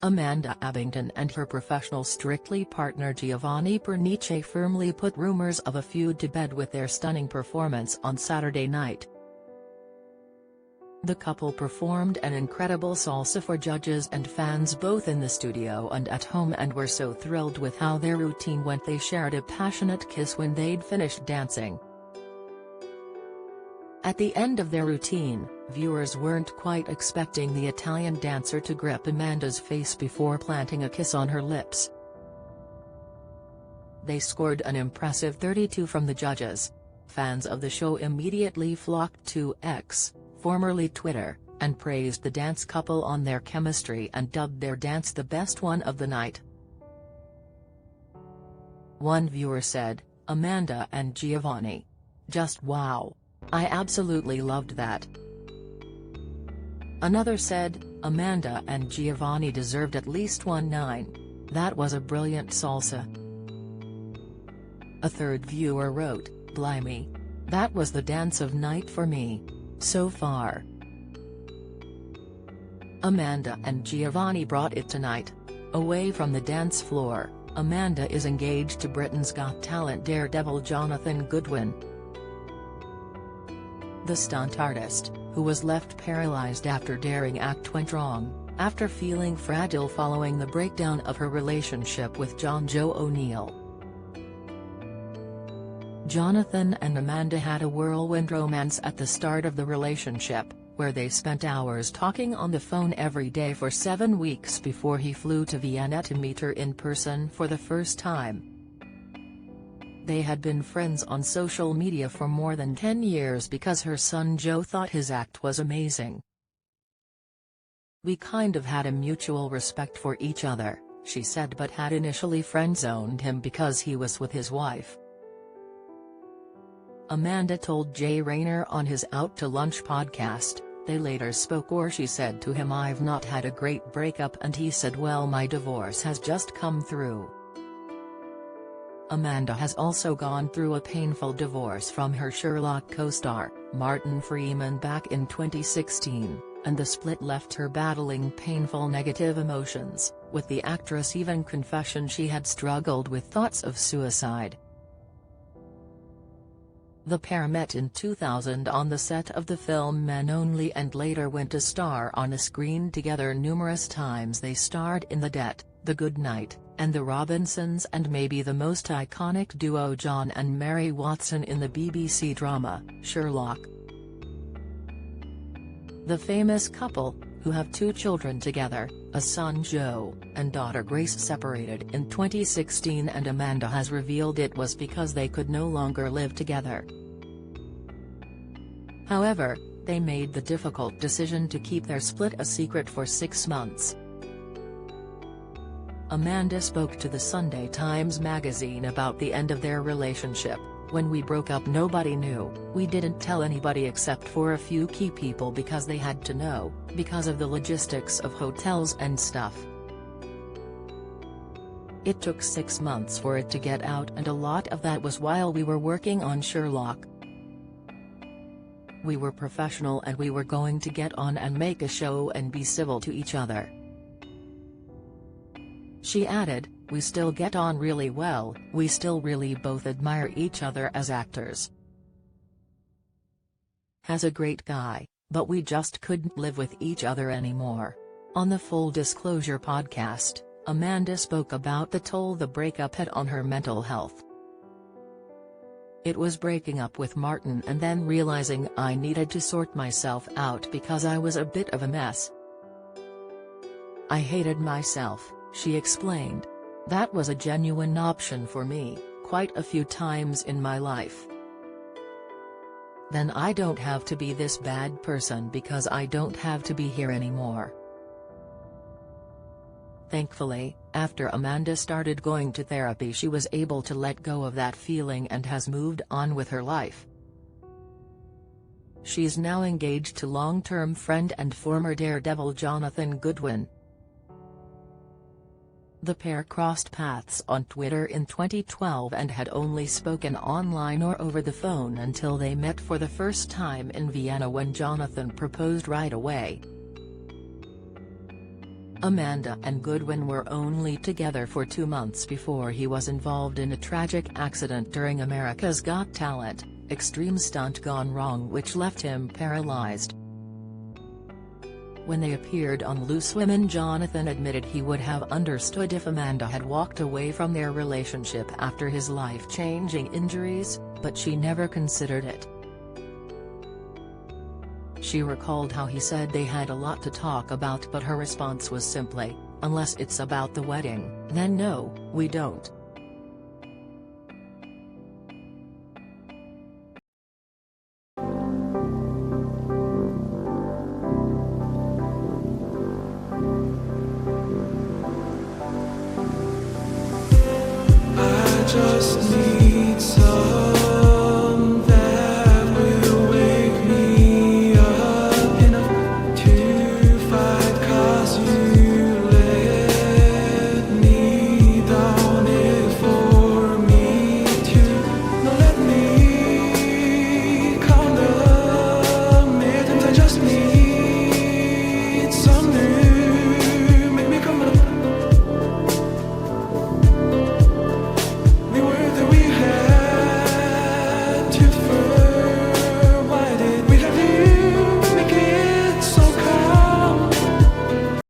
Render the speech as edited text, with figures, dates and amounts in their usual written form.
Amanda Abbington and her professional Strictly partner Giovanni Pernice firmly put rumors of a feud to bed with their stunning performance on Saturday night. The couple performed an incredible salsa for judges and fans both in the studio and at home, and were so thrilled with how their routine went they shared a passionate kiss when they'd finished dancing. At the end of their routine, viewers weren't quite expecting the Italian dancer to grip Amanda's face before planting a kiss on her lips. They scored an impressive 32 from the judges. Fans of the show immediately flocked to X, formerly Twitter, and praised the dance couple on their chemistry and dubbed their dance the best one of the night. One viewer said, "Amanda and Giovanni. Just wow. I absolutely loved that." Another said, "Amanda and Giovanni deserved at least 1-9. That was a brilliant salsa." A third viewer wrote, "Blimey. That was the dance of night for me. So far." Amanda and Giovanni brought it tonight. Away from the dance floor, Amanda is engaged to Britain's Got Talent daredevil Jonathan Goodwin. The stunt artist, who was left paralyzed after daring act went wrong, after feeling fragile following the breakdown of her relationship with John Joe O'Neill. Jonathan and Amanda had a whirlwind romance at the start of the relationship, where they spent hours talking on the phone every day for 7 weeks before he flew to Vienna to meet her in person for the first time. They had been friends on social media for more than 10 years because her son Joe thought his act was amazing. "We kind of had a mutual respect for each other," she said, but had initially friend-zoned him because he was with his wife. Amanda told Jay Rayner on his Out to Lunch podcast, "They later spoke or she said to him, I've not had a great breakup, and he said, well, my divorce has just come through." Amanda has also gone through a painful divorce from her Sherlock co-star, Martin Freeman, back in 2016, and the split left her battling painful negative emotions, with the actress even confessing she had struggled with thoughts of suicide. The pair met in 2000 on the set of the film Men Only and later went to star on a screen together numerous times. They starred in The Debt, The Good Night, and The Robinsons, and maybe the most iconic duo John and Mary Watson in the BBC drama, Sherlock. The famous couple, who have 2 children together, a son Joe, and daughter Grace, separated in 2016, and Amanda has revealed it was because they could no longer live together. However, they made the difficult decision to keep their split a secret for 6 months. Amanda spoke to the Sunday Times magazine about the end of their relationship. "When we broke up, nobody knew. We didn't tell anybody except for a few key people because they had to know, because of the logistics of hotels and stuff. It took 6 months for it to get out, and a lot of that was while we were working on Sherlock. We were professional and we were going to get on and make a show and be civil to each other." She added, "We still get on really well, we still really both admire each other as actors. Has a great guy, but we just couldn't live with each other anymore." On the Full Disclosure podcast, Amanda spoke about the toll the breakup had on her mental health. "It was breaking up with Martin and then realizing I needed to sort myself out because I was a bit of a mess. I hated myself," she explained. "That was a genuine option for me, quite a few times in my life. Then I don't have to be this bad person because I don't have to be here anymore." Thankfully, after Amanda started going to therapy, she was able to let go of that feeling and has moved on with her life. She's now engaged to long-term friend and former daredevil Jonathan Goodwin. The pair crossed paths on Twitter in 2012 and had only spoken online or over the phone until they met for the first time in Vienna when Jonathan proposed right away. Amanda and Goodwin were only together for 2 months before he was involved in a tragic accident during America's Got Talent, extreme stunt gone wrong which left him paralyzed. When they appeared on Loose Women, Jonathan admitted he would have understood if Amanda had walked away from their relationship after his life-changing injuries, but she never considered it. She recalled how he said they had a lot to talk about, but her response was simply, "Unless it's about the wedding, then no, we don't."